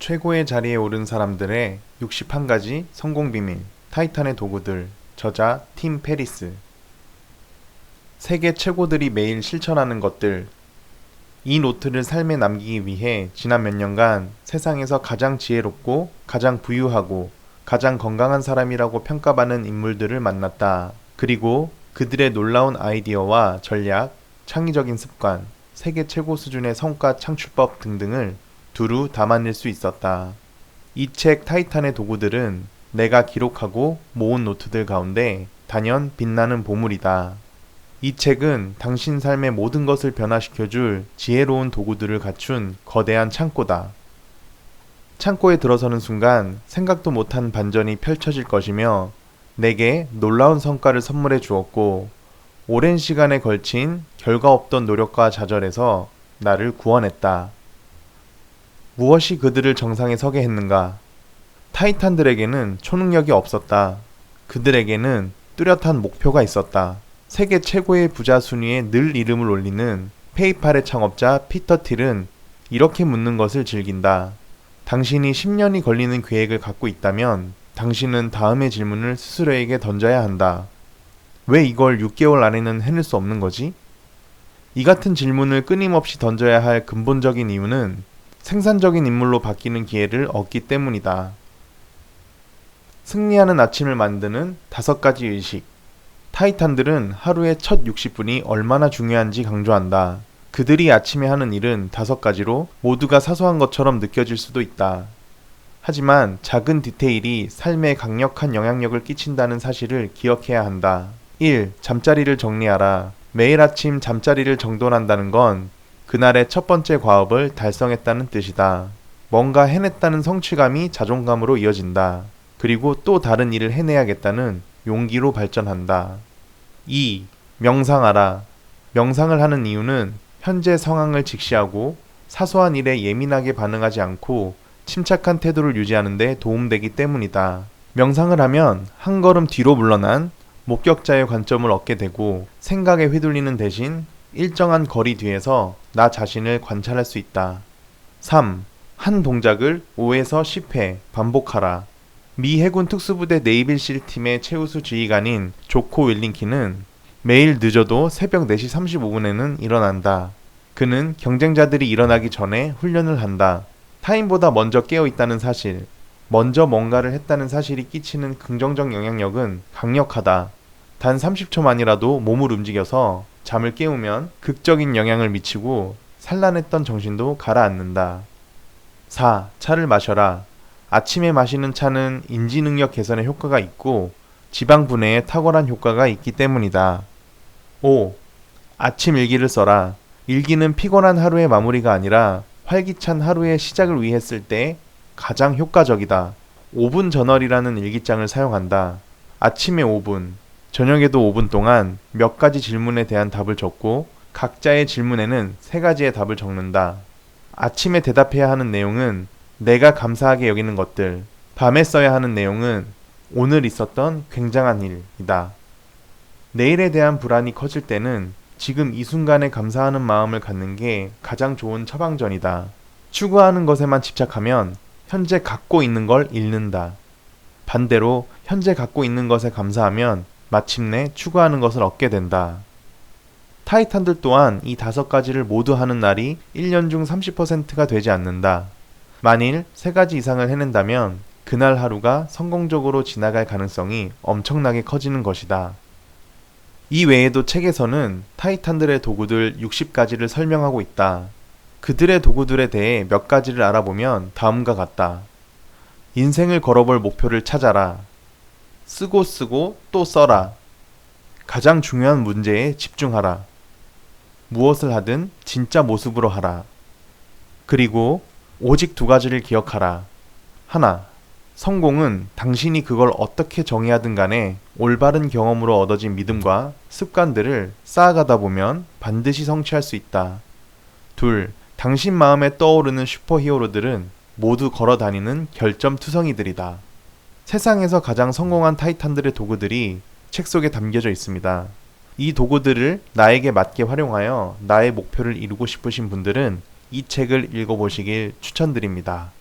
최고의 자리에 오른 사람들의 61가지 성공 비밀, 타이탄의 도구들, 저자 팀 페리스. 세계 최고들이 매일 실천하는 것들. 이 노트를 삶에 남기기 위해 지난 몇 년간 세상에서 가장 지혜롭고 가장 부유하고 가장 건강한 사람이라고 평가받는 인물들을 만났다. 그리고 그들의 놀라운 아이디어와 전략, 창의적인 습관, 세계 최고 수준의 성과 창출법 등등을 두루 담아낼 수 있었다. 이 책 타이탄의 도구들은 내가 기록하고 모은 노트들 가운데 단연 빛나는 보물이다. 이 책은 당신 삶의 모든 것을 변화시켜줄 지혜로운 도구들을 갖춘 거대한 창고다. 창고에 들어서는 순간 생각도 못한 반전이 펼쳐질 것이며 내게 놀라운 성과를 선물해 주었고 오랜 시간에 걸친 결과 없던 노력과 좌절에서 나를 구원했다. 무엇이 그들을 정상에 서게 했는가? 타이탄들에게는 초능력이 없었다. 그들에게는 뚜렷한 목표가 있었다. 세계 최고의 부자 순위에 늘 이름을 올리는 페이팔의 창업자 피터 틸은 이렇게 묻는 것을 즐긴다. 당신이 10년이 걸리는 계획을 갖고 있다면 당신은 다음의 질문을 스스로에게 던져야 한다. 왜 이걸 6개월 안에는 해낼 수 없는 거지? 이 같은 질문을 끊임없이 던져야 할 근본적인 이유는 생산적인 인물로 바뀌는 기회를 얻기 때문이다. 승리하는 아침을 만드는 5가지 의식. 타이탄들은 하루의 첫 60분이 얼마나 중요한지 강조한다. 그들이 아침에 하는 일은 5가지로 모두가 사소한 것처럼 느껴질 수도 있다. 하지만 작은 디테일이 삶에 강력한 영향력을 끼친다는 사실을 기억해야 한다. 1. 잠자리를 정리하라. 매일 아침 잠자리를 정돈한다는 건 그날의 첫 번째 과업을 달성했다는 뜻이다. 뭔가 해냈다는 성취감이 자존감으로 이어진다. 그리고 또 다른 일을 해내야겠다는 용기로 발전한다. 2. 명상하라. 명상을 하는 이유는 현재 상황을 직시하고 사소한 일에 예민하게 반응하지 않고 침착한 태도를 유지하는 데 도움되기 때문이다. 명상을 하면 한 걸음 뒤로 물러난 목격자의 관점을 얻게 되고 생각에 휘둘리는 대신 일정한 거리 뒤에서 나 자신을 관찰할 수 있다. 3. 한 동작을 5에서 10회 반복하라. 미 해군 특수부대 네이빌실 팀의 최우수 지휘관인 조코 윌링키는 매일 늦어도 새벽 4시 35분에는 일어난다. 그는 경쟁자들이 일어나기 전에 훈련을 한다. 타인보다 먼저 깨어있다는 사실, 먼저 뭔가를 했다는 사실이 끼치는 긍정적 영향력은 강력하다. 단 30초만이라도 몸을 움직여서 잠을 깨우면 극적인 영향을 미치고 산란했던 정신도 가라앉는다. 4. 차를 마셔라. 아침에 마시는 차는 인지 능력 개선에 효과가 있고 지방 분해에 탁월한 효과가 있기 때문이다. 5. 아침 일기를 써라. 일기는 피곤한 하루의 마무리가 아니라 활기찬 하루의 시작을 위해 쓸 때 가장 효과적이다. 5분 저널이라는 일기장을 사용한다. 아침에 5분, 저녁에도 5분 동안 몇 가지 질문에 대한 답을 적고 각자의 질문에는 3가지의 답을 적는다. 아침에 대답해야 하는 내용은 내가 감사하게 여기는 것들, 밤에 써야 하는 내용은 오늘 있었던 굉장한 일이다. 내일에 대한 불안이 커질 때는 지금 이 순간에 감사하는 마음을 갖는 게 가장 좋은 처방전이다. 추구하는 것에만 집착하면 현재 갖고 있는 걸 잃는다. 반대로 현재 갖고 있는 것에 감사하면 마침내 추구하는 것을 얻게 된다. 타이탄들 또한 이 5가지를 모두 하는 날이 1년 중 30%가 되지 않는다. 만일 3가지 이상을 해낸다면 그날 하루가 성공적으로 지나갈 가능성이 엄청나게 커지는 것이다. 이 외에도 책에서는 타이탄들의 도구들 60가지를 설명하고 있다. 그들의 도구들에 대해 몇 가지를 알아보면 다음과 같다. 인생을 걸어볼 목표를 찾아라. 쓰고 또 써라. 가장 중요한 문제에 집중하라. 무엇을 하든 진짜 모습으로 하라. 그리고 오직 2가지를 기억하라. 하나, 성공은 당신이 그걸 어떻게 정의하든 간에 올바른 경험으로 얻어진 믿음과 습관들을 쌓아가다 보면 반드시 성취할 수 있다. 2, 당신 마음에 떠오르는 슈퍼히어로들은 모두 걸어다니는 결점투성이들이다. 세상에서 가장 성공한 타이탄들의 도구들이 책 속에 담겨져 있습니다. 이 도구들을 나에게 맞게 활용하여 나의 목표를 이루고 싶으신 분들은 이 책을 읽어보시길 추천드립니다.